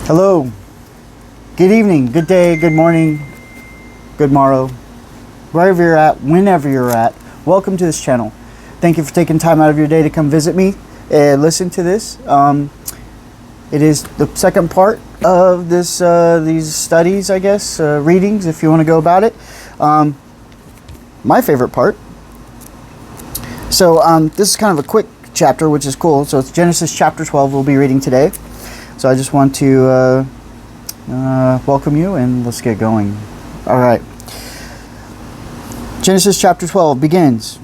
Hello, good evening, good day, good morning, good morrow, wherever you're at, whenever you're at, welcome to this channel. Thank you for taking time out of your day to come visit me and listen to this. It is the second part of this these studies, I guess, readings, if you want to go about it. My favorite part. So this is kind of a quick chapter, which is cool. So it's Genesis chapter 12 we'll be reading today. So I just want to welcome you and let's get going. All right. Genesis chapter 12 begins.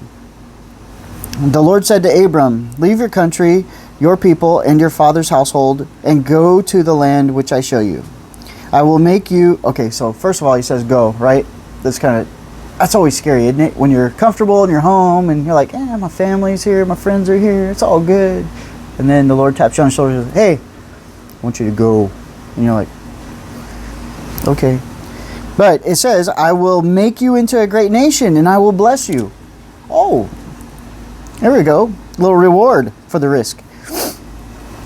The Lord said to Abram, "Leave your country, your people, and your father's household, and go to the land which I show you. I will make you..." Okay, so first of all, he says go, right? That's always scary, isn't it? When you're comfortable in your home and you're like, my family's here, my friends are here, it's all good. And then the Lord taps you on the shoulder and says, "Hey, I want you to go." And you're like, okay. But it says, "I will make you into a great nation and I will bless you." Oh, there we go. A little reward for the risk.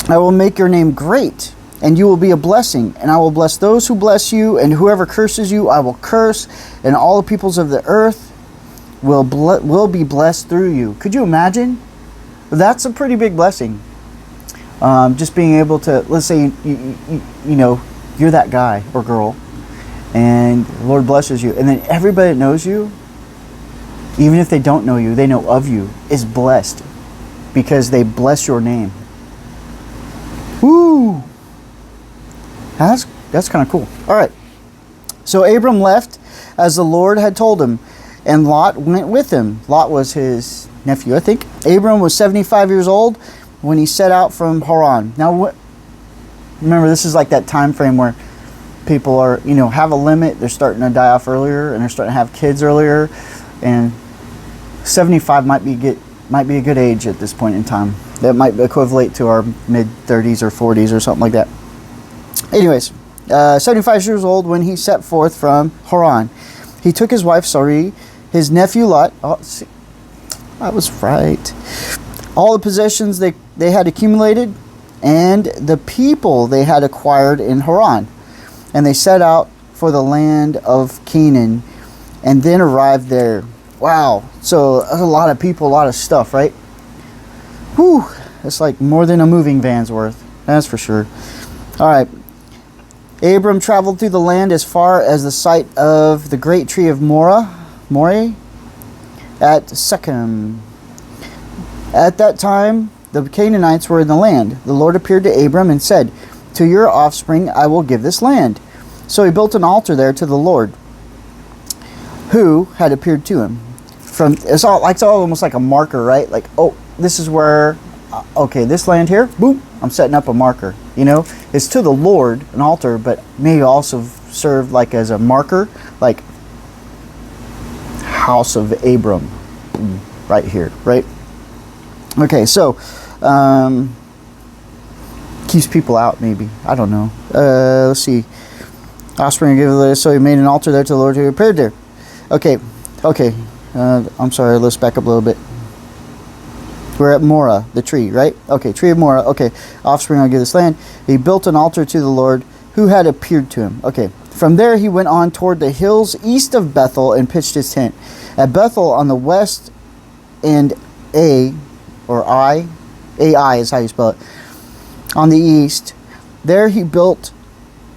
"I will make your name great and you will be a blessing. And I will bless those who bless you, and whoever curses you I will curse. And all the peoples of the earth will be blessed through you." Could you imagine? That's a pretty big blessing. Just being able to, let's say you know, you're that guy or girl and the Lord blesses you, and then everybody that knows you, even if they don't know you, they know of you, is blessed because they bless your name. Woo! That's kind of cool. All right. So Abram left as the Lord had told him, and Lot went with him. Lot was his nephew, I think. Abram was 75 years old when he set out from Haran. Now, remember, this is like that time frame where people are, have a limit. They're starting to die off earlier, and they're starting to have kids earlier. And 75 might be a good age at this point in time. That might equivalent to our mid-30s or 40s or something like that. Anyways, 75 years old when he set forth from Haran. He took his wife Sarai, his nephew Lot. Oh, see, I was right. All the possessions they had accumulated, and the people they had acquired in Haran. And they set out for the land of Canaan, and then arrived there. Wow. So a lot of people, a lot of stuff, right? Whew. It's like more than a moving van's worth. That's for sure. All right. Abram traveled through the land as far as the site of the great tree of Moreh at Shechem. At that time, the Canaanites were in the land. The Lord appeared to Abram and said, "To your offspring I will give this land." So he built an altar there to the Lord, who had appeared to him. It's all almost like a marker, right? Like, oh, this is where, okay, this land here, boom, I'm setting up a marker. It's to the Lord, an altar, but may also serve like as a marker, like house of Abram, right here, right? Okay, so keeps people out, maybe. I don't know. Let's see. Offspring give this. So he made an altar there to the Lord who appeared there. Okay. I'm sorry. Let's back up a little bit. We're at Moreh, the tree, right? Okay, tree of Moreh. Okay, offspring I'll give this land. He built an altar to the Lord who had appeared to him. Okay, from there he went on toward the hills east of Bethel and pitched his tent. At Bethel on the west, and Ai is how you spell it, on the east, there he built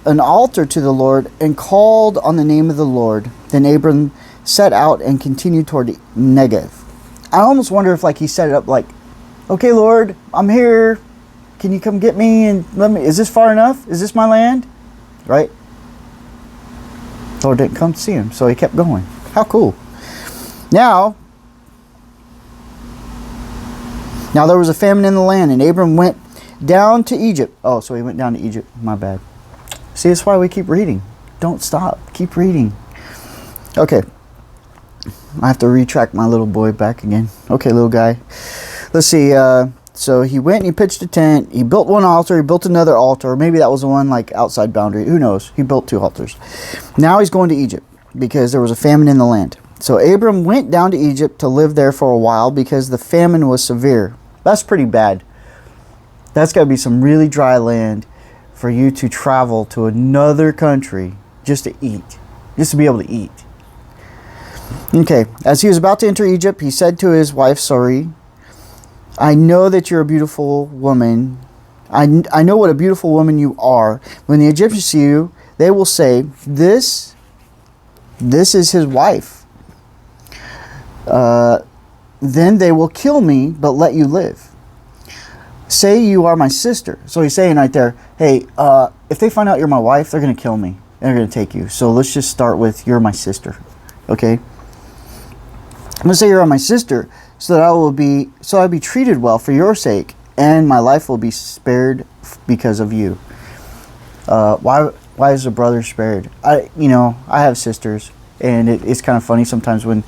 an altar to the Lord and called on the name of the Lord. Then Abram set out and continued toward Negev. I almost wonder if he set it up like, "Okay, Lord, I'm here. Can you come get me and is this far enough? Is this my land?" Right? The Lord didn't come to see him, so he kept going. How cool. Now there was a famine in the land, and Abram went down to Egypt. Oh, so he went down to Egypt. My bad. See, that's why we keep reading. Don't stop. Keep reading. Okay. I have to retract my little boy back again. Okay, little guy. Let's see. So he went and he pitched a tent. He built one altar. He built another altar. Maybe that was the one outside boundary. Who knows? He built two altars. Now he's going to Egypt because there was a famine in the land. So Abram went down to Egypt to live there for a while because the famine was severe. That's pretty bad. That's got to be some really dry land for you to travel to another country just to eat, just to be able to eat. Okay, as he was about to enter Egypt, he said to his wife Sarai, I know that you're a beautiful woman. I know what a beautiful woman you are. When the Egyptians see you, they will say, this is his wife. Then they will kill me, but let you live. Say you are my sister. So he's saying right there, hey, if they find out you're my wife, they're going to kill me. They're going to take you. So let's just start with, you're my sister. Okay? I'm going to say you're my sister, so that I'll be treated well for your sake, and my life will be spared because of you. Why is a brother spared? I have sisters, and it's kind of funny sometimes when,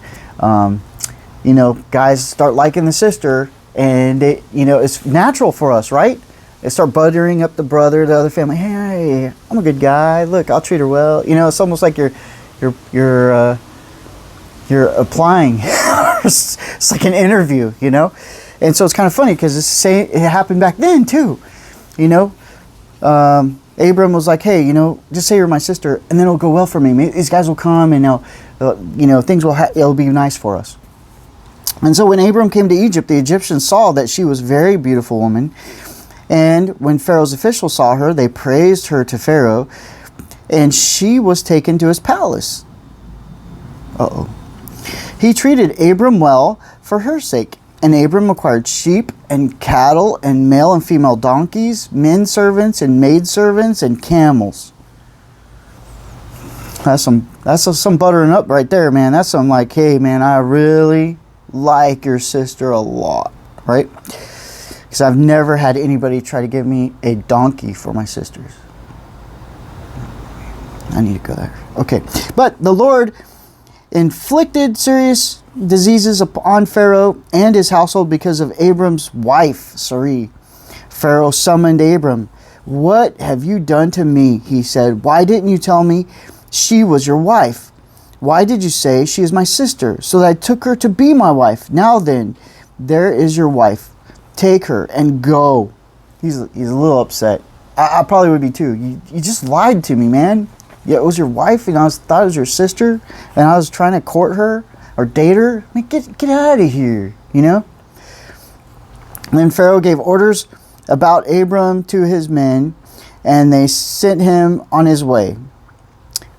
guys start liking the sister, and it's natural for us, right? They start buttering up the brother, the other family. Hey, I'm a good guy. Look, I'll treat her well. It's almost like you're applying. It's like an interview, and so it's kind of funny because it happened back then too. Abram was like, hey, just say you're my sister, and then it'll go well for me. These guys will come, and things it'll be nice for us. And so when Abram came to Egypt, the Egyptians saw that she was a very beautiful woman, and when Pharaoh's officials saw her, they praised her to Pharaoh, and she was taken to his palace. He treated Abram well for her sake, and Abram acquired sheep and cattle and male and female donkeys, men servants and maid servants and camels. That's some buttering up right there, man. That's some like, hey, man, I really like your sister a lot, right? Because I've never had anybody try to give me a donkey for my sisters. I need to go there. Okay, but the Lord inflicted serious diseases upon Pharaoh and his household because of Abram's wife, Sarai. Pharaoh summoned Abram. What have you done to me? He said. Why didn't you tell me she was your wife? Why did you say she is my sister, so that I took her to be my wife? Now then, there is your wife. Take her and go. He's a little upset. I probably would be too. You just lied to me, man. Yeah, it was your wife, and I thought it was your sister, and I was trying to court her or date her. I mean, get out of here, And then Pharaoh gave orders about Abram to his men, and they sent him on his way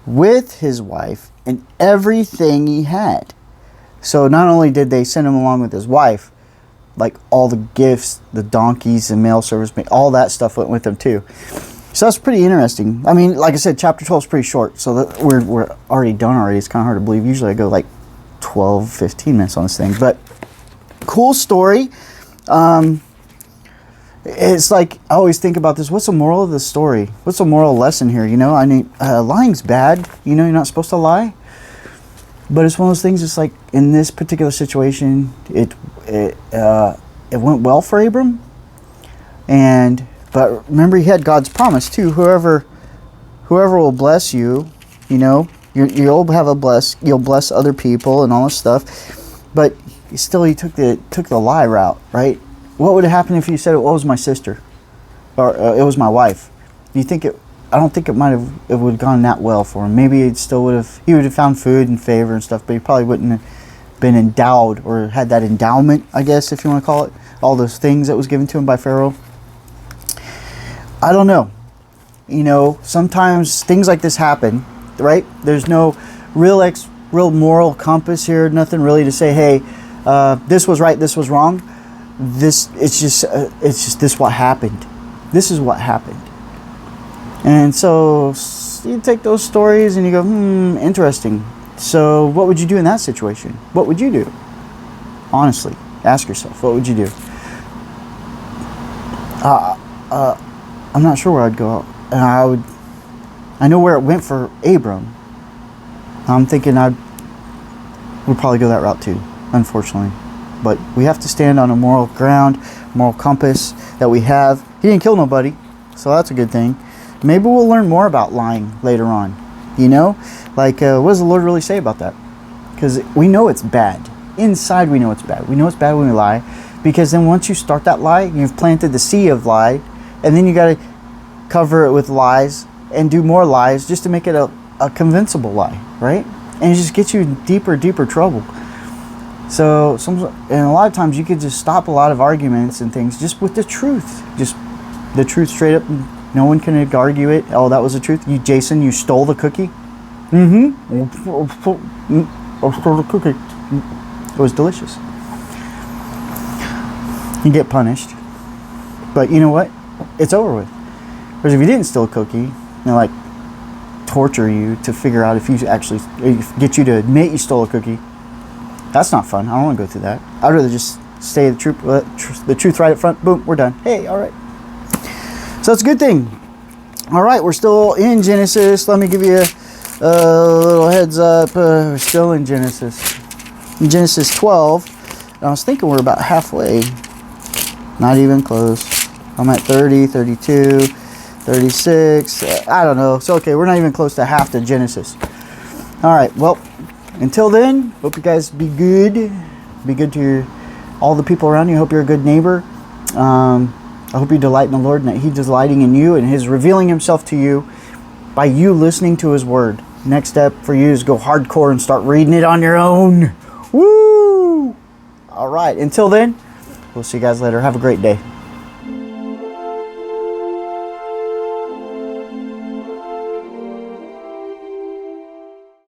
with his wife and everything he had. So not only did they send him along with his wife, like all the gifts, the donkeys, and male service, all that stuff went with him too. So that's pretty interesting. I mean, like I said, chapter 12 is pretty short, so that we're already done already. It's kind of hard to believe. Usually I go like 12, 15 minutes on this thing. But cool story. It's like, I always think about this. What's the moral of the story? What's the moral lesson here? I mean, lying's bad. You're not supposed to lie. But it's one of those things, it's like, in this particular situation, it went well for Abram. But remember, he had God's promise too. Whoever will bless you, you'll bless other people and all this stuff. But still, he took the lie route, right? What would have happened if you said it was my sister, or it was my wife? Do you think it? I don't think it would have gone that well for him. Maybe he would have found food and favor and stuff, but he probably wouldn't have been endowed or had that endowment, I guess, if you want to call it, all those things that was given to him by Pharaoh. I don't know. Sometimes things like this happen, right? There's no real moral compass here. Nothing really to say, hey, this was right, this was wrong. It's just this what happened. This is what happened. And so you take those stories and you go, interesting. So what would you do in that situation? What would you do? Honestly, ask yourself, what would you do? I'm not sure where I'd go. And I know where it went for Abram. I'm thinking I would probably go that route too, unfortunately. But we have to stand on a moral ground, moral compass that we have. He didn't kill nobody, so that's a good thing. Maybe we'll learn more about lying later on. Like what does the Lord really say about that? Because we know it's bad. Inside we know it's bad. We know it's bad when we lie. Because then once you start that lie, you've planted the seed of lie, and then you got to cover it with lies and do more lies just to make it a convincible lie, right? And it just gets you in deeper trouble. So, and a lot of times you could just stop a lot of arguments and things just with the truth. Just the truth straight up. No one can argue it. Oh, that was the truth. You, Jason, you stole the cookie? I stole the cookie. It was delicious. You get punished. But you know what? It's over with. Whereas if you didn't steal a cookie, they like torture you to figure out if you actually get you to admit you stole a cookie. That's not fun. I don't want to go through that. I'd rather just say the truth right up front. Boom, we're done. Hey, all right. So it's a good thing. All right, we're still in Genesis. Let me give you a little heads up. We're still in Genesis. In Genesis 12. And I was thinking we're about halfway. Not even close. I'm at 30, 32, 36. I don't know. So, okay, we're not even close to half the Genesis. All right, well, until then, hope you guys be good. Be good to all the people around you. Hope you're a good neighbor. I hope you delight in the Lord and that He's delighting in you and He's revealing Himself to you by you listening to His Word. Next step for you is go hardcore and start reading it on your own. Woo! All right, until then, we'll see you guys later. Have a great day.